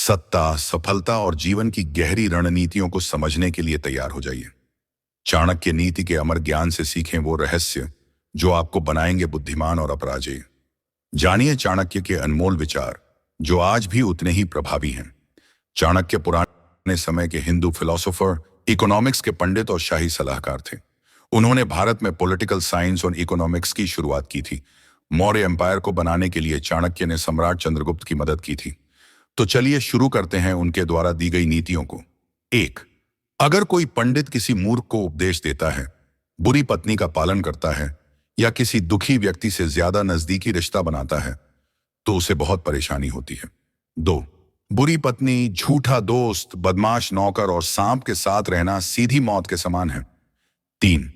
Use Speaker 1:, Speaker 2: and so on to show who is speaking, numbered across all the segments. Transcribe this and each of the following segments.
Speaker 1: सत्ता, सफलता और जीवन की गहरी रणनीतियों को समझने के लिए तैयार हो जाइए। चाणक्य नीति के अमर ज्ञान से सीखें वो रहस्य जो आपको बनाएंगे बुद्धिमान और अपराजेय। जानिए चाणक्य के अनमोल विचार जो आज भी उतने ही प्रभावी हैं। चाणक्य पुराने समय के हिंदू फिलोसोफर, इकोनॉमिक्स के पंडित और शाही सलाहकार थे। उन्होंने भारत में पॉलिटिकल साइंस और इकोनॉमिक्स की शुरुआत की थी। मौर्य एम्पायर को बनाने के लिए चाणक्य ने सम्राट चंद्रगुप्त की मदद की थी। तो चलिए शुरू करते हैं उनके द्वारा दी गई नीतियों को। 1. अगर कोई पंडित किसी मूर्ख को उपदेश देता है, बुरी पत्नी का पालन करता है या किसी दुखी व्यक्ति से ज्यादा नजदीकी रिश्ता बनाता है तो उसे बहुत परेशानी होती है। 2. बुरी पत्नी, झूठा दोस्त, बदमाश नौकर और सांप के साथ रहना सीधी मौत के समान है। 3.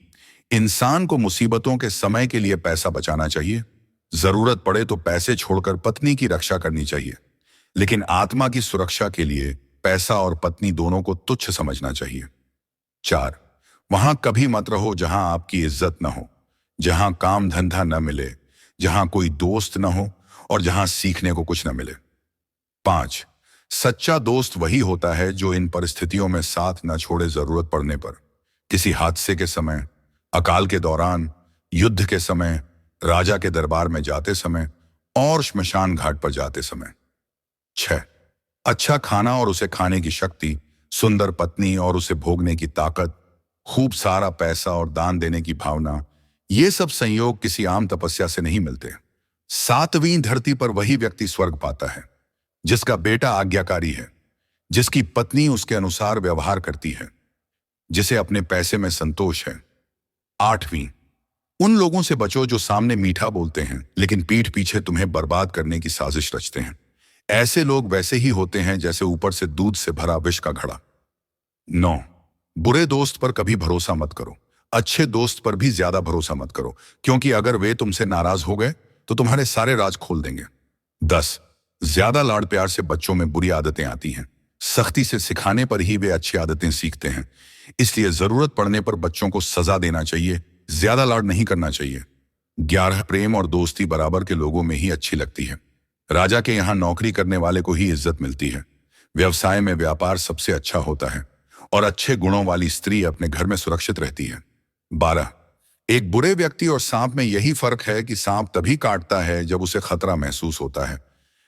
Speaker 1: इंसान को मुसीबतों के समय के लिए पैसा बचाना चाहिए। जरूरत पड़े तो पैसे छोड़कर पत्नी की रक्षा करनी चाहिए, लेकिन आत्मा की सुरक्षा के लिए पैसा और पत्नी दोनों को तुच्छ समझना चाहिए। 4. वहां कभी मत रहो जहां आपकी इज्जत न हो, जहां काम धंधा न मिले, जहां कोई दोस्त न हो और जहां सीखने को कुछ न मिले। 5. सच्चा दोस्त वही होता है जो इन परिस्थितियों में साथ न छोड़े। जरूरत पड़ने पर, किसी हादसे के समय, अकाल के दौरान, युद्ध के समय, राजा के दरबार में जाते समय और श्मशान घाट पर जाते समय। 6. अच्छा खाना और उसे खाने की शक्ति, सुंदर पत्नी और उसे भोगने की ताकत, खूब सारा पैसा और दान देने की भावना, ये सब संयोग किसी आम तपस्या से नहीं मिलते। 7वीं धरती पर वही व्यक्ति स्वर्ग पाता है जिसका बेटा आज्ञाकारी है, जिसकी पत्नी उसके अनुसार व्यवहार करती है, जिसे अपने पैसे में संतोष है। 8वीं, उन लोगों से बचो जो सामने मीठा बोलते हैं लेकिन पीठ पीछे तुम्हें बर्बाद करने की साजिश रचते हैं। ऐसे लोग वैसे ही होते हैं जैसे ऊपर से दूध से भरा विष का घड़ा। 9. बुरे दोस्त पर कभी भरोसा मत करो। अच्छे दोस्त पर भी ज्यादा भरोसा मत करो, क्योंकि अगर वे तुमसे नाराज हो गए तो तुम्हारे सारे राज खोल देंगे। 10. ज्यादा लाड़ प्यार से बच्चों में बुरी आदतें आती हैं। सख्ती से सिखाने पर ही वे अच्छी आदतें सीखते हैं। इसलिए जरूरत पड़ने पर बच्चों को सजा देना चाहिए, ज्यादा लाड़ नहीं करना चाहिए। 11. प्रेम और दोस्ती बराबर के लोगों में ही अच्छी लगती है। राजा के यहाँ नौकरी करने वाले को ही इज्जत मिलती है। व्यवसाय में व्यापार सबसे अच्छा होता है और अच्छे गुणों वाली स्त्री अपने घर में सुरक्षित रहती है। 12. एक बुरे व्यक्ति और सांप में यही फर्क है कि सांप तभी काटता है जब उसे खतरा महसूस होता है,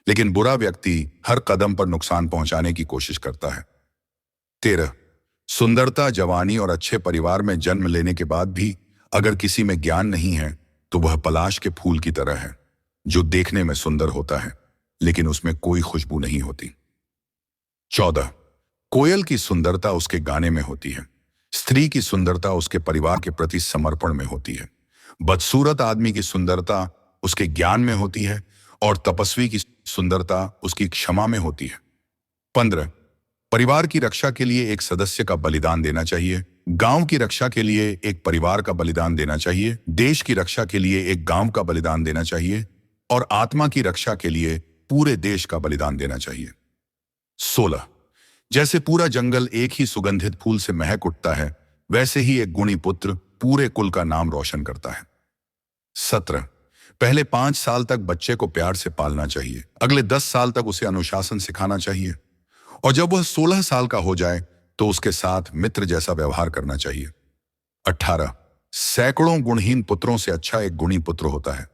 Speaker 1: लेकिन बुरा व्यक्ति हर कदम पर नुकसान पहुंचाने की कोशिश करता है। 13. सुंदरता, जवानी और अच्छे परिवार में जन्म लेने के बाद भी अगर किसी में ज्ञान नहीं है तो वह पलाश के फूल की तरह है जो देखने में सुंदर होता है लेकिन उसमें कोई खुशबू नहीं होती। 14. कोयल की सुंदरता उसके गाने में होती है। स्त्री की सुंदरता उसके परिवार के प्रति समर्पण में होती है। बदसूरत आदमी की सुंदरता उसके ज्ञान में होती है और तपस्वी की सुंदरता उसकी क्षमा में होती है। 15. परिवार की रक्षा के लिए एक सदस्य का बलिदान देना चाहिए। गांव की रक्षा के लिए एक परिवार का बलिदान देना चाहिए। देश की रक्षा के लिए एक गांव का बलिदान देना चाहिए और आत्मा की रक्षा के लिए पूरे देश का बलिदान देना चाहिए। 16. जैसे पूरा जंगल एक ही सुगंधित फूल से महक उठता है, वैसे ही एक गुणी पुत्र पूरे कुल का नाम रोशन करता है। 17. पहले 5 साल तक बच्चे को प्यार से पालना चाहिए। अगले 10 साल तक उसे अनुशासन सिखाना चाहिए और जब वह 16 साल का हो जाए तो उसके साथ मित्र जैसा व्यवहार करना चाहिए। 18. सैकड़ों गुणहीन पुत्रों से अच्छा एक गुणी पुत्र होता है,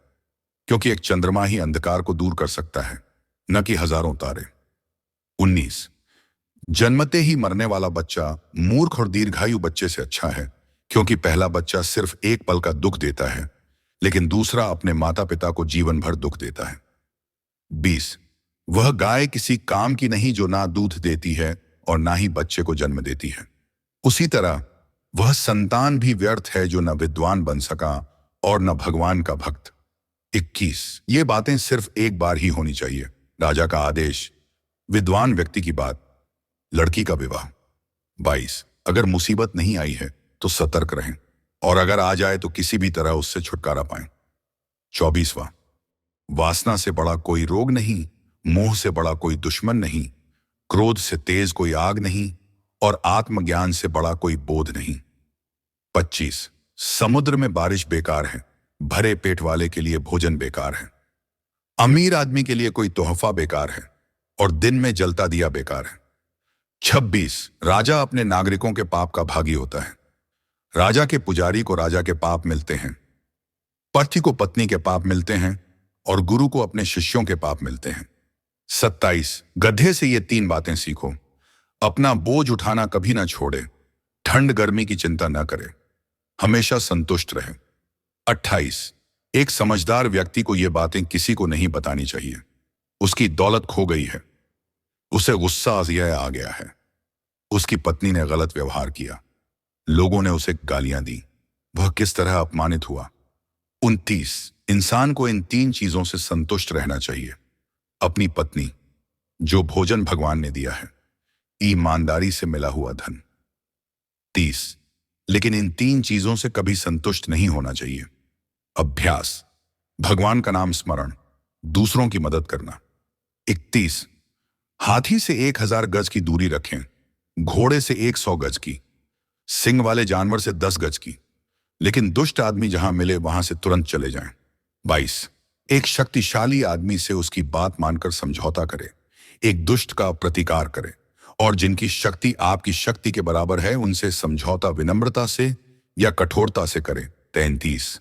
Speaker 1: क्योंकि एक चंद्रमा ही अंधकार को दूर कर सकता है, न कि हजारों तारे। 19. जन्मते ही मरने वाला बच्चा मूर्ख और दीर्घायु बच्चे से अच्छा है, क्योंकि पहला बच्चा सिर्फ एक पल का दुख देता है लेकिन दूसरा अपने माता पिता को जीवन भर दुख देता है। 20. वह गाय किसी काम की नहीं जो ना दूध देती है और ना ही बच्चे को जन्म देती है। उसी तरह वह संतान भी व्यर्थ है जो न विद्वान बन सका और न भगवान का भक्त। 21. ये बातें सिर्फ एक बार ही होनी चाहिए। राजा का आदेश, विद्वान व्यक्ति की बात, लड़की का विवाह। 22. अगर मुसीबत नहीं आई है तो सतर्क रहें और अगर आ जाए तो किसी भी तरह उससे छुटकारा पाएं। 24वां, वासना से बड़ा कोई रोग नहीं, मोह से बड़ा कोई दुश्मन नहीं, क्रोध से तेज कोई आग नहीं और आत्मज्ञान से बड़ा कोई बोध नहीं। 25. समुद्र में बारिश बेकार है, भरे पेट वाले के लिए भोजन बेकार है। अमीर आदमी के लिए कोई तोहफा बेकार है और दिन में जलता दिया बेकार है। 26 राजा अपने नागरिकों के पाप का भागी होता है। राजा के पुजारी को राजा के पाप मिलते हैं, पति को पत्नी के पाप मिलते हैं और गुरु को अपने शिष्यों के पाप मिलते हैं। 27 गधे से ये 3 बातें सीखो। अपना बोझ उठाना कभी ना छोड़े, ठंड गर्मी की चिंता ना करे, हमेशा संतुष्ट रहे। 28 एक समझदार व्यक्ति को ये बातें किसी को नहीं बतानी चाहिए। उसकी दौलत खो गई है, उसे गुस्सा आ गया है, उसकी पत्नी ने गलत व्यवहार किया, लोगों ने उसे गालियां दी, वह किस तरह अपमानित हुआ। 29 इंसान को इन 3 चीजों से संतुष्ट रहना चाहिए। अपनी पत्नी, जो भोजन भगवान ने दिया है, ईमानदारी से मिला हुआ धन। 30 लेकिन इन 3 चीजों से कभी संतुष्ट नहीं होना चाहिए। अभ्यास, भगवान का नाम स्मरण, दूसरों की मदद करना। 31 हाथी से 1000 गज की दूरी रखें, घोड़े से 100 गज की, सिंह वाले जानवर से 10 गज की, लेकिन दुष्ट आदमी जहां मिले वहां से तुरंत चले जाएं। 22 एक शक्तिशाली आदमी से उसकी बात मानकर समझौता करे, एक दुष्ट का प्रतिकार करे, और जिनकी शक्ति आपकी शक्ति के बराबर है उनसे समझौता विनम्रता से या कठोरता से करे। 33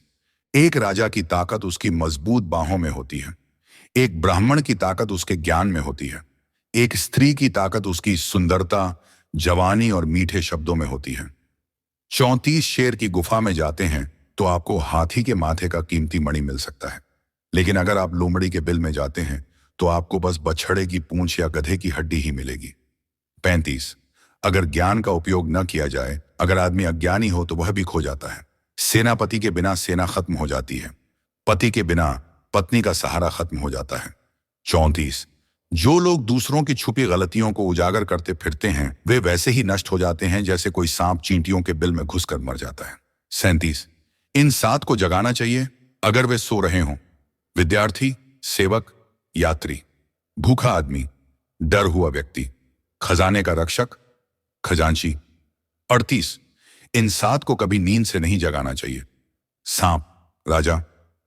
Speaker 1: एक राजा की ताकत उसकी मजबूत बाहों में होती है, एक ब्राह्मण की ताकत उसके ज्ञान में होती है, एक स्त्री की ताकत उसकी सुंदरता, जवानी और मीठे शब्दों में होती है। 34 शेर की गुफा में जाते हैं तो आपको हाथी के माथे का कीमती मणि मिल सकता है, लेकिन अगर आप लोमड़ी के बिल में जाते हैं तो आपको बस बछड़े की पूंछ या गधे की हड्डी ही मिलेगी। 35 अगर ज्ञान का उपयोग न किया जाए, अगर आदमी अज्ञानी हो तो वह भी खो जाता है। सेनापति के बिना सेना खत्म हो जाती है, पति के बिना पत्नी का सहारा खत्म हो जाता है। 34 जो लोग दूसरों की छुपी गलतियों को उजागर करते फिरते हैं वे वैसे ही नष्ट हो जाते हैं जैसे कोई सांप चींटियों के बिल में घुसकर मर जाता है। 37 इन 7 को जगाना चाहिए अगर वे सो रहे हों। विद्यार्थी, सेवक, यात्री, भूखा आदमी, डर हुआ व्यक्ति, खजाने का रक्षक, खजांची। 38 इन 7 को कभी नींद से नहीं जगाना चाहिए। सांप, राजा,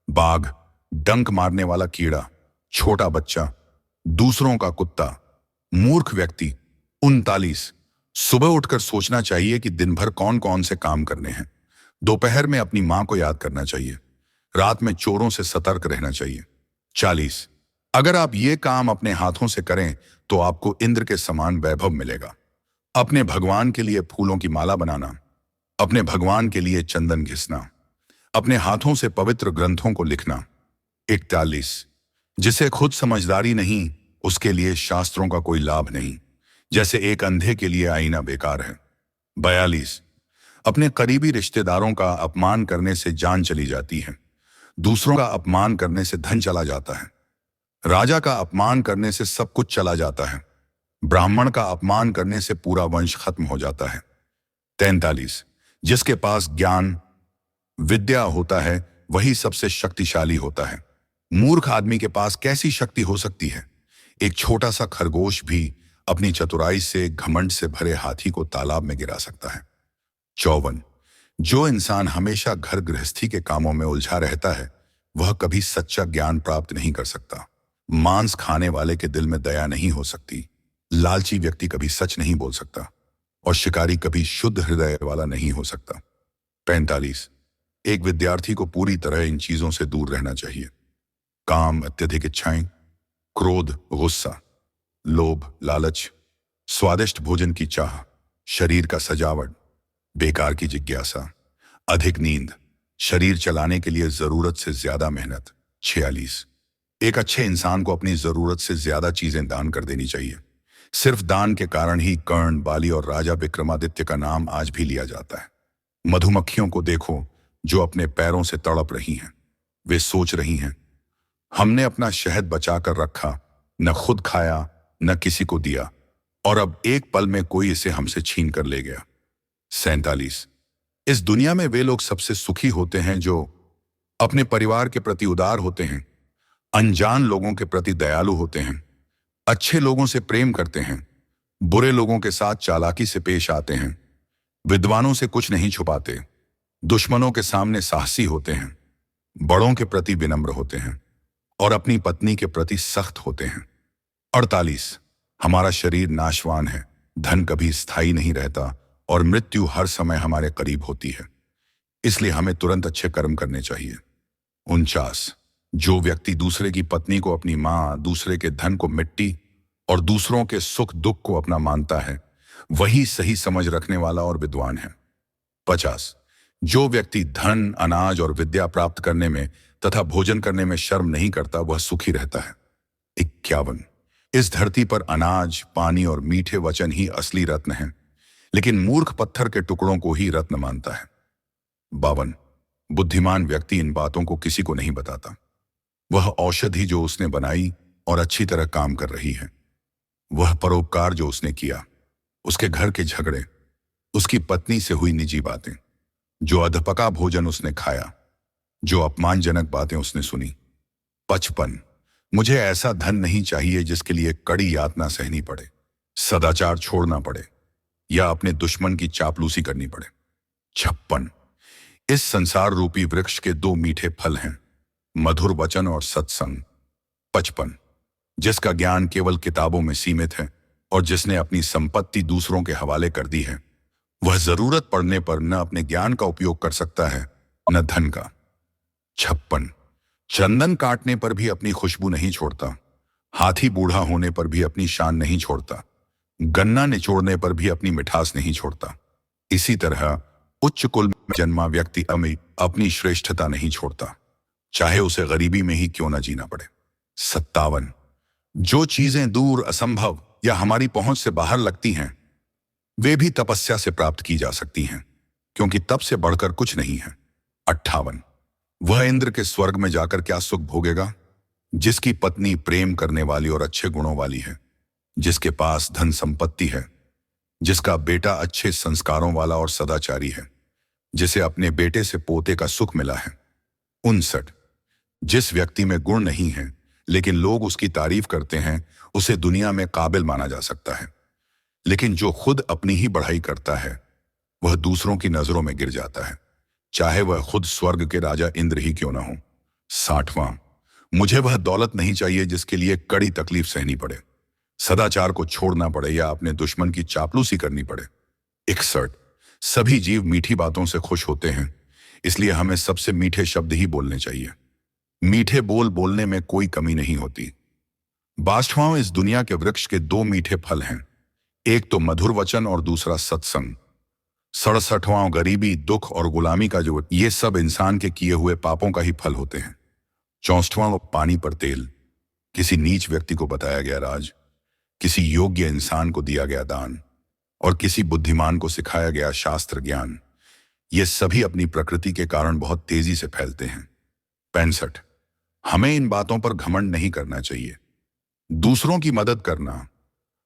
Speaker 1: बाघ, डंक मारने वाला कीड़ा, छोटा बच्चा, दूसरों का कुत्ता, मूर्ख व्यक्ति। 39 सुबह उठकर सोचना चाहिए कि दिन भर कौन कौन से काम करने हैं। दोपहर में अपनी मां को याद करना चाहिए, रात में चोरों से सतर्क रहना चाहिए। 40 अगर आप ये काम अपने हाथों से करें तो आपको इंद्र के समान वैभव मिलेगा। अपने भगवान के लिए फूलों की माला बनाना, अपने भगवान के लिए चंदन घिसना, अपने हाथों से पवित्र ग्रंथों को लिखना। 41 जिसे खुद समझदारी नहीं उसके लिए शास्त्रों का कोई लाभ नहीं, जैसे एक अंधे के लिए आईना बेकार है। 42 अपने करीबी रिश्तेदारों का अपमान करने से जान चली जाती है, दूसरों का अपमान करने से धन चला जाता है, राजा का अपमान करने से सब कुछ चला जाता है, ब्राह्मण का अपमान करने से पूरा वंश खत्म हो जाता है। 43 जिसके पास ज्ञान विद्या होता है वही सबसे शक्तिशाली होता है। मूर्ख आदमी के पास कैसी शक्ति हो सकती है? एक छोटा सा खरगोश भी अपनी चतुराई से घमंड से भरे हाथी को तालाब में गिरा सकता है। 54 जो इंसान हमेशा घर गृहस्थी के कामों में उलझा रहता है वह कभी सच्चा ज्ञान प्राप्त नहीं कर सकता। मांस खाने वाले के दिल में दया नहीं हो सकती, लालची व्यक्ति कभी सच नहीं बोल सकता और शिकारी कभी शुद्ध हृदय वाला नहीं हो सकता। 45 एक विद्यार्थी को पूरी तरह इन चीजों से दूर रहना चाहिए। काम, अत्यधिक इच्छाएं, क्रोध, गुस्सा, लोभ, लालच, स्वादिष्ट भोजन की चाह, शरीर का सजावट, बेकार की जिज्ञासा, अधिक नींद, शरीर चलाने के लिए जरूरत से ज्यादा मेहनत। 46 एक अच्छे इंसान को अपनी जरूरत से ज्यादा चीजें दान कर देनी चाहिए। सिर्फ दान के कारण ही कर्ण, बाली और राजा विक्रमादित्य का नाम आज भी लिया जाता है। मधुमक्खियों को देखो जो अपने पैरों से तड़प रही हैं, वे सोच रही हैं हमने अपना शहद बचाकर रखा, न खुद खाया न किसी को दिया, और अब एक पल में कोई इसे हमसे छीन कर ले गया। 47 इस दुनिया में वे लोग सबसे सुखी होते हैं जो अपने परिवार के प्रति उदार होते हैं, अनजान लोगों के प्रति दयालु होते हैं, अच्छे लोगों से प्रेम करते हैं, बुरे लोगों के साथ चालाकी से पेश आते हैं, विद्वानों से कुछ नहीं छुपाते, दुश्मनों के सामने साहसी होते हैं, बड़ों के प्रति विनम्र होते हैं और अपनी पत्नी के प्रति सख्त होते हैं। 48 हमारा शरीर नाशवान है, धन कभी स्थायी नहीं रहता और मृत्यु हर समय हमारे करीब होती है। इसलिए हमें तुरंत अच्छे कर्म करने चाहिए। 49। जो व्यक्ति दूसरे की पत्नी को अपनी मां, दूसरे के धन को मिट्टी और दूसरों के सुख दुख को अपना मानता है, वही सही समझ रखने वाला और विद्वान है। 50। जो व्यक्ति धन, अनाज और विद्या प्राप्त करने में तथा भोजन करने में शर्म नहीं करता, वह सुखी रहता है। 51। इस धरती पर अनाज, पानी और मीठे वचन ही असली रत्न हैं, लेकिन मूर्ख पत्थर के टुकड़ों को ही रत्न मानता है। 52। बुद्धिमान व्यक्ति इन बातों को किसी को नहीं बताता। वह औषधि जो उसने बनाई और अच्छी तरह काम कर रही है, वह परोपकार जो उसने किया, उसके घर के झगड़े, उसकी पत्नी से हुई निजी बातें, जो अधपका भोजन उसने खाया, जो अपमानजनक बातें उसने सुनी। 55। मुझे ऐसा धन नहीं चाहिए जिसके लिए कड़ी यातना सहनी पड़े, सदाचार छोड़ना पड़े या अपने दुश्मन की चापलूसी करनी पड़े। 56। इस संसार रूपी वृक्ष के दो मीठे फल हैं, मधुर वचन और सत्संग। 55। जिसका ज्ञान केवल किताबों में सीमित है और जिसने अपनी संपत्ति दूसरों के हवाले कर दी है, वह जरूरत पड़ने पर न अपने ज्ञान का उपयोग कर सकता है न धन का। 56। चंदन काटने पर भी अपनी खुशबू नहीं छोड़ता, हाथी बूढ़ा होने पर भी अपनी शान नहीं छोड़ता, गन्ना निचोड़ने पर भी अपनी मिठास नहीं छोड़ता। इसी तरह उच्च कुल में जन्मा व्यक्ति अपनी श्रेष्ठता नहीं छोड़ता, चाहे उसे गरीबी में ही क्यों न जीना पड़े। 57। जो चीजें दूर, असंभव या हमारी पहुंच से बाहर लगती हैं, वे भी तपस्या से प्राप्त की जा सकती हैं, क्योंकि तप से बढ़कर कुछ नहीं है। 58। वह इंद्र के स्वर्ग में जाकर क्या सुख भोगेगा, जिसकी पत्नी प्रेम करने वाली और अच्छे गुणों वाली है, जिसके पास धन संपत्ति है, जिसका बेटा अच्छे संस्कारों वाला और सदाचारी है, जिसे अपने बेटे से पोते का सुख मिला है। 59। जिस व्यक्ति में गुण नहीं है लेकिन लोग उसकी तारीफ करते हैं, उसे दुनिया में काबिल माना जा सकता है, लेकिन जो खुद अपनी ही बढ़ाई करता है, वह दूसरों की नजरों में गिर जाता है, चाहे वह खुद स्वर्ग के राजा इंद्र ही क्यों ना हो। 60वां। मुझे वह दौलत नहीं चाहिए जिसके लिए कड़ी तकलीफ सहनी पड़े, सदाचार को छोड़ना पड़े या अपने दुश्मन की चापलूसी करनी पड़े। 61। सभी जीव मीठी बातों से खुश होते हैं, इसलिए हमें सबसे मीठे शब्द ही बोलने चाहिए। मीठे बोल बोलने में कोई कमी नहीं होती। 62वां। इस दुनिया के वृक्ष के दो मीठे फल हैं, एक तो मधुर वचन और दूसरा सत्संग। 67वां। गरीबी, दुख और गुलामी का जो, ये सब इंसान के किए हुए पापों का ही फल होते हैं। 64वां। पानी पर तेल। किसी नीच व्यक्ति को बताया गया राज, किसी योग्य इंसान को दिया गया दान और किसी बुद्धिमान को सिखाया गया शास्त्र ज्ञान, ये सभी अपनी प्रकृति के कारण बहुत तेजी से फैलते हैं। 65। हमें इन बातों पर घमंड नहीं करना चाहिए। दूसरों की मदद करना,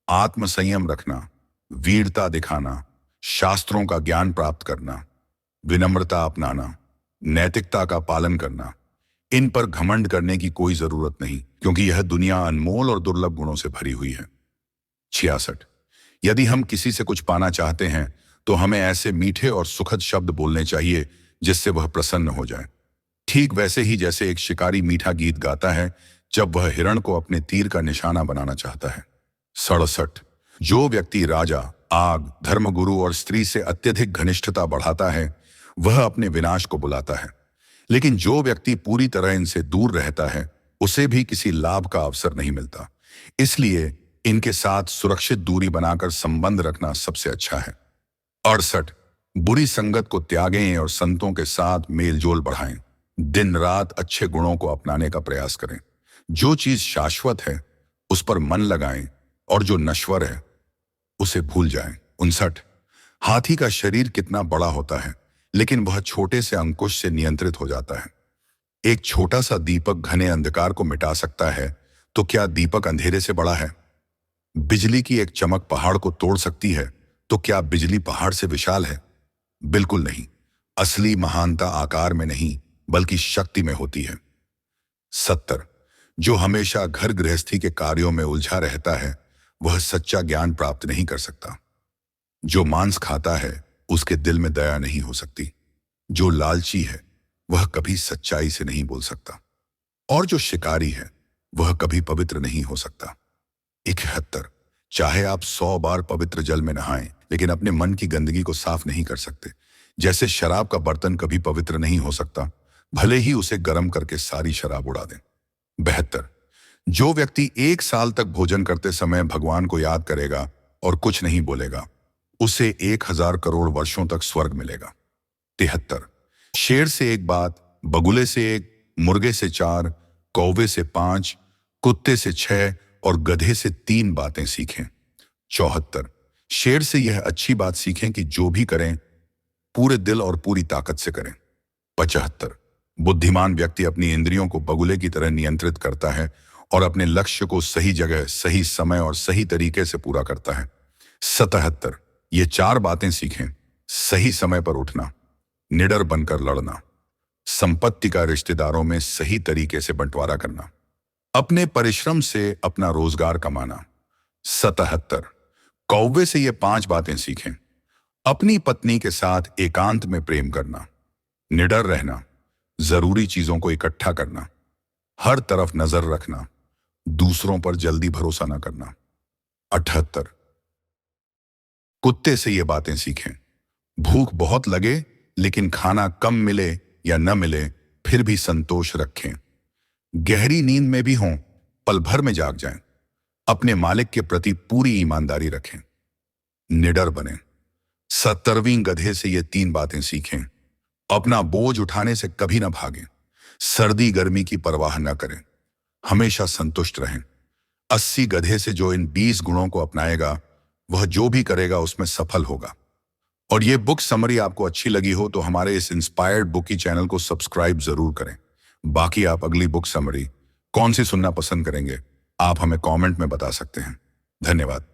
Speaker 1: आत्मसंयम रखना, वीरता दिखाना, शास्त्रों का ज्ञान प्राप्त करना, विनम्रता अपनाना, नैतिकता का पालन करना, इन पर घमंड करने की कोई जरूरत नहीं, क्योंकि यह दुनिया अनमोल और दुर्लभ गुणों से भरी हुई है। 66। यदि हम किसी से कुछ पाना चाहते हैं तो हमें ऐसे मीठे और सुखद शब्द बोलने चाहिए जिससे वह प्रसन्न हो जाए, ठीक वैसे ही जैसे एक शिकारी मीठा गीत गाता है जब वह हिरण को अपने तीर का निशाना बनाना चाहता है। 67। जो व्यक्ति राजा, आग, धर्मगुरु और स्त्री से अत्यधिक घनिष्ठता बढ़ाता है, वह अपने विनाश को बुलाता है, लेकिन जो व्यक्ति पूरी तरह इनसे दूर रहता है, उसे भी किसी लाभ का अवसर नहीं मिलता। इसलिए इनके साथ सुरक्षित दूरी बनाकर संबंध रखना सबसे अच्छा है। 68। बुरी संगत को त्यागें और संतों के साथ मेलजोल बढ़ाएं। दिन रात अच्छे गुणों को अपनाने का प्रयास करें। जो चीज शाश्वत है उस पर मन लगाएं और जो नश्वर है उसे भूल जाएं। 59। हाथी का शरीर कितना बड़ा होता है, लेकिन वह छोटे से अंकुश से नियंत्रित हो जाता है। एक छोटा सा दीपक घने अंधकार को मिटा सकता है, तो क्या दीपक अंधेरे से बड़ा है? बिजली की एक चमक पहाड़ को तोड़ सकती है, तो क्या बिजली पहाड़ से विशाल है? बिल्कुल नहीं। असली महानता आकार में नहीं बल्कि शक्ति में होती है। 70। जो हमेशा घर गृहस्थी के कार्यों में उलझा रहता है, वह सच्चा ज्ञान प्राप्त नहीं कर सकता। जो मांस खाता है उसके दिल में दया नहीं हो सकती। जो लालची है वह कभी सच्चाई से नहीं बोल सकता, और जो शिकारी है वह कभी पवित्र नहीं हो सकता। 71। चाहे आप 100 बार पवित्र जल में नहाएं, लेकिन अपने मन की गंदगी को साफ नहीं कर सकते। जैसे शराब का बर्तन कभी पवित्र नहीं हो सकता, भले ही उसे गर्म करके सारी शराब उड़ा दें। 72, जो व्यक्ति 1 साल तक भोजन करते समय भगवान को याद करेगा और कुछ नहीं बोलेगा, उसे 1000 करोड़ वर्षों तक स्वर्ग मिलेगा। 73, शेर से एक बात, बगुले से एक, मुर्गे से 4, कौवे से 5, कुत्ते से 6 और गधे से 3 बातें सीखें। 74, शेर से यह अच्छी बात सीखें कि जो भी करें पूरे दिल और पूरी ताकत से करें। 75, बुद्धिमान व्यक्ति अपनी इंद्रियों को बगुले की तरह नियंत्रित करता है और अपने लक्ष्य को सही जगह, सही समय और सही तरीके से पूरा करता है। 77, ये 4 बातें सीखें। सही समय पर उठना, निडर बनकर लड़ना, संपत्ति का रिश्तेदारों में सही तरीके से बंटवारा करना, अपने परिश्रम से अपना रोजगार कमाना। 77, कौवे से ये 5 बातें सीखें। अपनी पत्नी के साथ एकांत में प्रेम करना, निडर रहना, जरूरी चीजों को इकट्ठा करना, हर तरफ नजर रखना, दूसरों पर जल्दी भरोसा न करना। 78, कुत्ते से ये बातें सीखें। भूख बहुत लगे लेकिन खाना कम मिले या न मिले फिर भी संतोष रखें। गहरी नींद में भी हों, पल भर में जाग जाएं। अपने मालिक के प्रति पूरी ईमानदारी रखें। निडर बने। 70वीं, गधे से ये 3 बातें सीखें। अपना बोझ उठाने से कभी न भागें, सर्दी गर्मी की परवाह न करें, हमेशा संतुष्ट रहें। 80, गधे से जो इन 20 गुणों को अपनाएगा वह जो भी करेगा उसमें सफल होगा। और ये बुक समरी आपको अच्छी लगी हो तो हमारे इस इंस्पायर्ड बुकी चैनल को सब्सक्राइब जरूर करें। बाकी आप अगली बुक समरी कौन सी सुनना पसंद करेंगे, आप हमें कमेंट में बता सकते हैं। धन्यवाद।